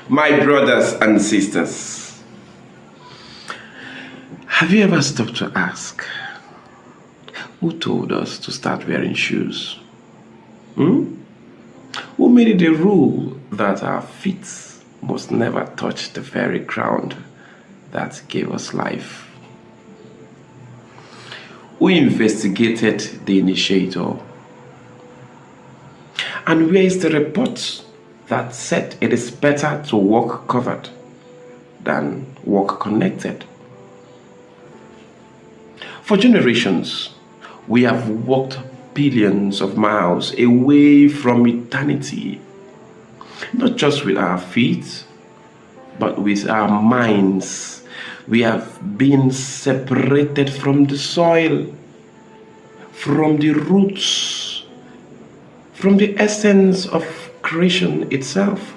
My brothers and sisters, have you ever stopped to ask, who told us to start wearing shoes? Who made it a rule that our feet must never touch the very ground that gave us life? Who investigated the initiator? And where is the report that said it is better to walk covered than walk connected? For generations, we have walked billions of miles away from eternity, not just with our feet, but with our minds. We have been separated from the soil, from the roots, from the essence of creation itself.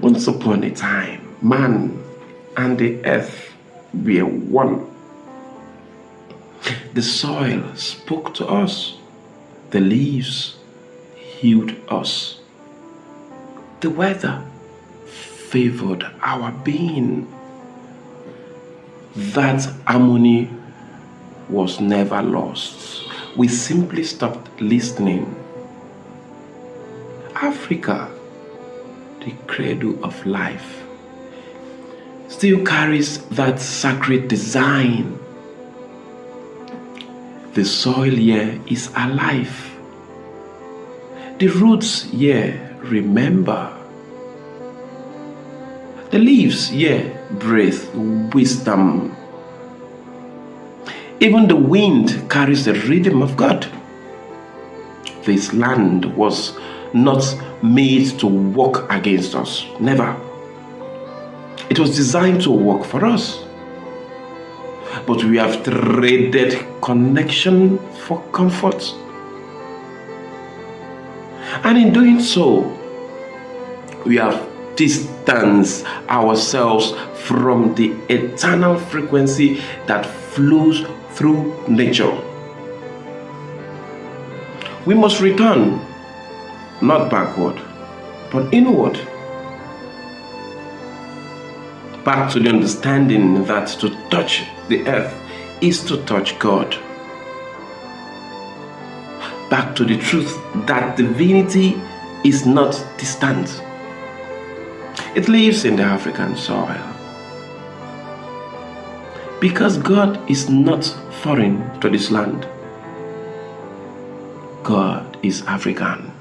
Once upon a time, man and the earth were one. The soil spoke to us. The leaves healed us. The weather favored our being. That harmony was never lost. We simply stopped listening. Africa, the cradle of life, still carries that sacred design. The soil here is alive. The roots here remember. The leaves here breathe wisdom. Even the wind carries the rhythm of God. This land was not made to work against us. Never. It was designed to work for us. But we have traded connection for comfort. And in doing so, we have distanced ourselves from the eternal frequency that flows through nature. We must return, not backward, but inward. Back to the understanding that to touch the earth is to touch God. Back to the truth that divinity is not distant. It lives in the African soil. Because God is not foreign to this land. God is African.